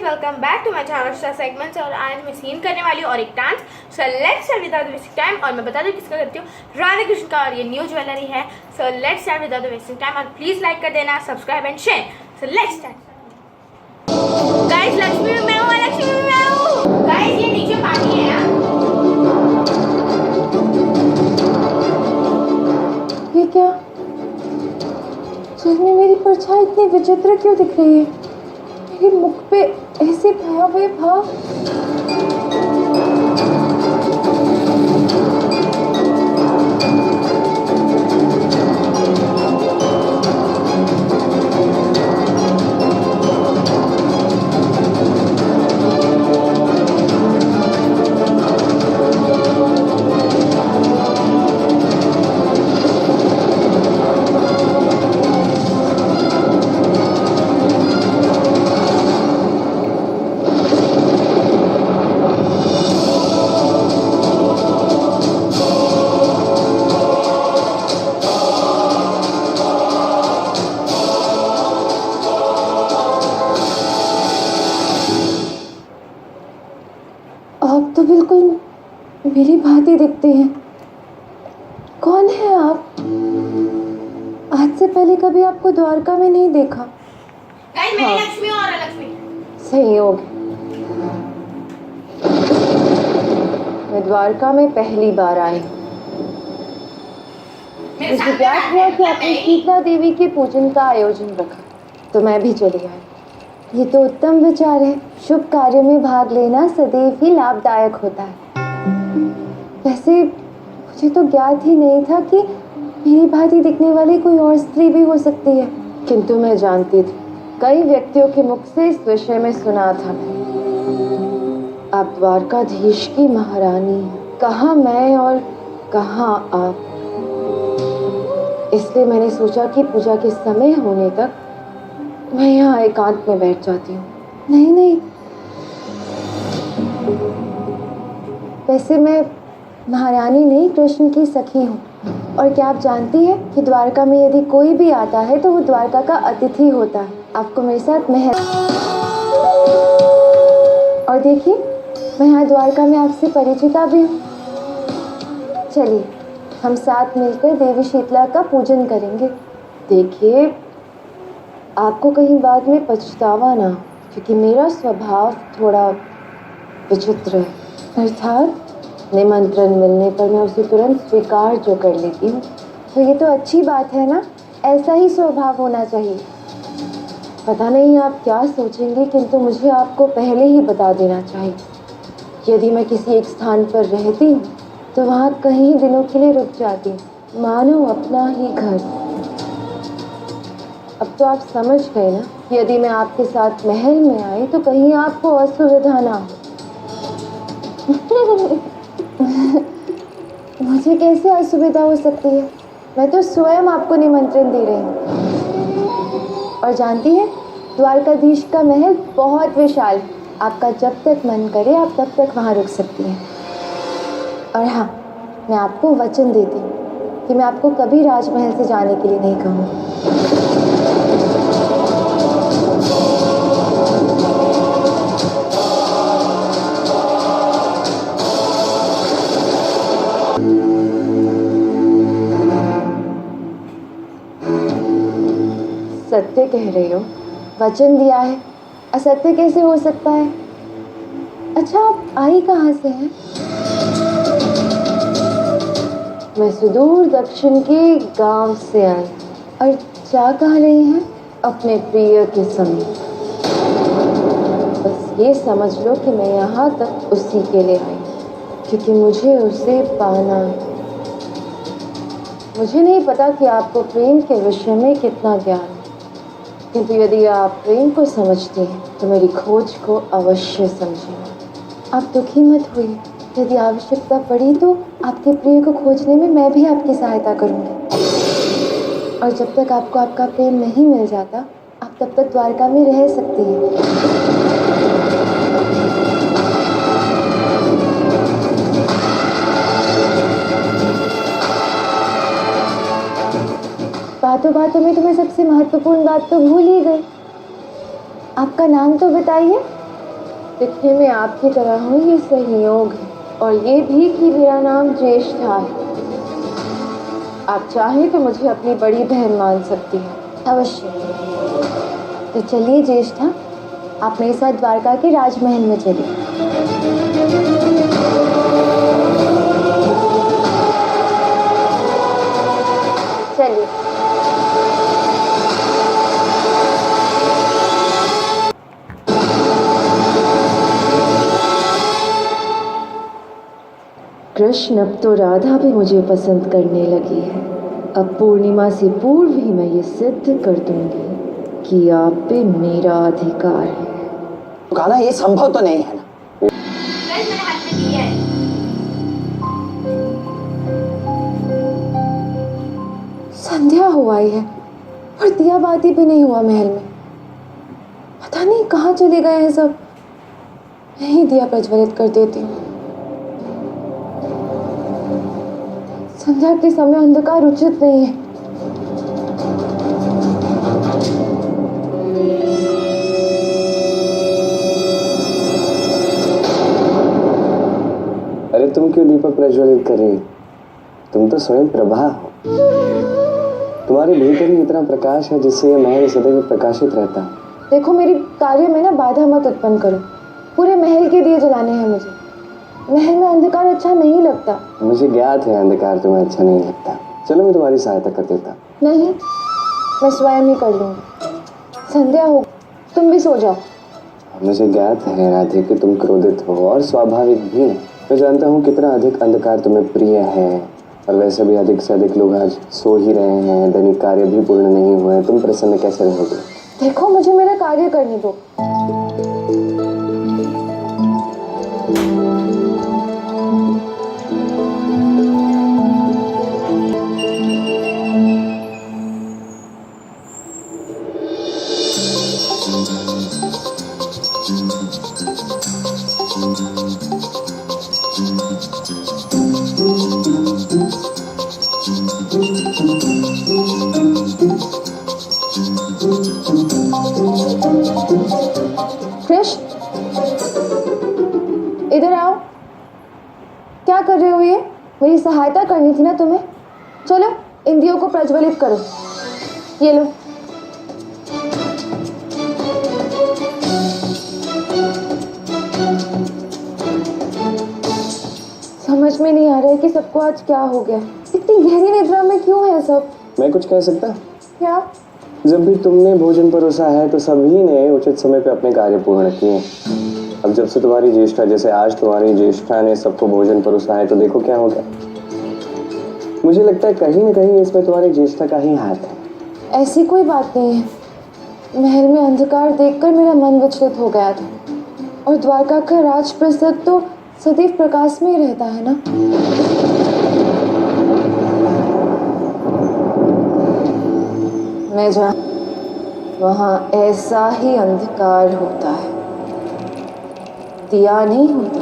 Welcome back to my channel segments. और आज मैं सीन करने वाली हूँ और एक dance. So let's start without wasting time. और मैं बता दूँ किसका करती हूँ, राधा कृष्ण का, और ये न्यू ज्वेलरी है। सो let's start without wasting time. और प्लीज लाइक कर देना, subscribe and share. So let's start. Guys Lakshmi में मैं हूँ, लक्ष्मी में मैं हूँ। गाइस ये नीचे पानी है ना। ये क्या? चेहरे में मेरी परछाई इतनी विचित्र क्यों दिख रही है? मेरे मुख पे ऐसे भयावह भाव। आप तो बिल्कुल मेरी भांति दिखते हैं। कौन है आप? आज से पहले कभी आपको द्वारका में नहीं देखा। गाइस मैं लक्ष्मी और लक्ष्मी। संयोग। मैं द्वारका में पहली बार आई। मुझे ज्ञात हुआ कि आपने सीता देवी के पूजन का आयोजन रखा, तो मैं भी चली आई। ये तो उत्तम विचार है। शुभ कार्य में भाग लेना सदैव ही लाभदायक होता है। वैसे मुझे तो ज्ञात ही नहीं था कि मेरी भांति दिखने वाली कोई और स्त्री भी हो सकती है, किंतु मैं जानती थी। कई व्यक्तियों के मुख से इस विषय में सुना था। आप द्वारकाधीश की महारानी हैं। कहाँ मैं और कहाँ आप। इसलिए मैंने सोचा कि पूजा के समय होने तक मैं यहाँ एकांत में बैठ जाती हूँ। नहीं, वैसे मैं महारानी नहीं, कृष्ण की सखी हूँ। और क्या आप जानती हैं कि द्वारका में यदि कोई भी आता है तो वो द्वारका का अतिथि होता है। आपको मेरे साथ महल। और देखिए, मैं यहाँ द्वारका में आपसे परिचिता भी हूँ। चलिए हम साथ मिलकर देवी शीतला का पूजन करेंगे। देखिए, आपको कहीं बाद में पछतावा ना, क्योंकि मेरा स्वभाव थोड़ा विचित्र है। अर्थात निमंत्रण मिलने पर मैं उसे तुरंत स्वीकार जो कर लेती हूँ। तो ये तो अच्छी बात है ना, ऐसा ही स्वभाव होना चाहिए। पता नहीं आप क्या सोचेंगे, किंतु मुझे आपको पहले ही बता देना चाहिए। यदि मैं किसी एक स्थान पर रहती हूँ तो वहाँ कई दिनों के लिए रुक जाती हूँ, मानो अपना ही घर। अब तो आप समझ गए ना, यदि मैं आपके साथ महल में आई तो कहीं आपको असुविधा ना हो। मुझे कैसे असुविधा हो सकती है? मैं तो स्वयं आपको निमंत्रण दे रही हूँ। और जानती है, द्वारकाधीश का महल बहुत विशाल है। आपका जब तक मन करे आप तब तक वहाँ रुक सकती हैं। और हाँ, मैं आपको वचन देती हूँ कि मैं आपको कभी राजमहल से जाने के लिए नहीं कहूँगी। सत्य कह रही हो, वचन दिया है, असत्य कैसे हो सकता है? अच्छा, आप आई कहाँ से हैं? मैं सुदूर दक्षिण के गांव से आई। और जा कहाँ रही हैं? अपने प्रिय के समीप। बस ये समझ लो कि मैं यहाँ तक उसी के लिए आई, क्योंकि मुझे उसे पाना है। मुझे नहीं पता कि आपको प्रेम के विषय में कितना ज्ञान है, किंतु यदि आप प्रेम को समझते हैं तो मेरी खोज को अवश्य समझें। आप दुखी मत होइए। यदि आवश्यकता पड़ी तो आपके प्रिय को खोजने में मैं भी आपकी सहायता करूंगी। और जब तक आपको आपका प्रेम नहीं मिल जाता, आप तब तक द्वारका में रह सकती हैं। बातों बातों में तो मैं सबसे महत्वपूर्ण बात तो भूल ही गई। आपका नाम तो बताइए। दिखने में आपकी तरह हूँ, ये संयोग है। और ये भी कि मेरा नाम ज्येष्ठा है। आप चाहें तो मुझे अपनी बड़ी बहन मान सकती हैं। अवश्य। तो चलिए ज्येष्ठा, आप मेरे साथ द्वारका के राजमहल में चलिए। चलिए। कृष्ण, अब तो राधा भी मुझे पसंद करने लगी है। अब पूर्णिमा से पूर्व ही मैं ये सिद्ध कर दूंगी कि आप पे मेरा अधिकार है। गाना ये संभव तो नहीं है ना। मैंने हाथ में दिया है। संध्या हो आई है और दिया बाती भी नहीं हुआ महल में। पता नहीं कहाँ चले गए हैं सब। मैं ही दिया प्रज्वलित कर देती हूँ। संध्या के समय अंधकार उचित नहीं है। अरे तुम क्यों दीपक प्रज्वलित कर रही? तुम तो स्वयं प्रभा हो। तुम्हारे भीतर ही इतना प्रकाश है जिससे यह महल सदैव प्रकाशित रहता है। देखो, मेरी कार्य में ना बाधा मत उत्पन्न करो। पूरे महल के दिए जलाने हैं मुझे। महल में अंधकार अच्छा नहीं लगता। मुझे ज्ञात है अंधकार तुम्हें अच्छा नहीं लगता। चलो मैं तुम्हारी सहायता कर देता। नहीं, मैं स्वयं ही कर लूंगी। संध्या हो, तुम भी सो जाओ। मुझे ज्ञात है राधे कि तुम क्रोधित हो और स्वाभाविक भी। मैं जानता हूँ कितना अधिक अंधकार तुम्हें प्रिय है, और वैसे भी अधिक से अधिक लोग आज सो ही रहे हैं। दैनिक कार्य भी पूर्ण नहीं हुए। तुम प्रसन्न कैसे रहोगे? देखो, मुझे मेरा कार्य करने दो। कृष्ण, इधर आओ। क्या कर रहे हो ये? मेरी सहायता करनी थी ना तुम्हें। चलो इन दियों को प्रज्वलित करो। ये लो। समझ में नहीं आ रहा है कि सबको आज क्या हो गया। इतनी गहरी निद्रा में क्यों है सब? मैं कुछ कह सकता? क्या? जब भी तुमने भोजन परोसा है तो सभी ने उचित समय पे अपने कार्य पूर्ण किए। अब जब से तुम्हारी ज्येष्ठा, जैसे आज तुम्हारी ज्येष्ठा ने सबको भोजन परोसा है, तो देखो क्या हो गया। मुझे लगता है कहीं न कहीं इसमें तुम्हारी ज्येष्ठा का ही हाथ है। ऐसी कोई बात नहीं है। महल में अंधकार देखकर मेरा मन विचलित हो गया था, और द्वारका का राजप्रसाद तो सदैव प्रकाश में ही रहता है ना। मैं जहाँ, वहाँ ऐसा ही अंधकार होता है, दिया नहीं होता।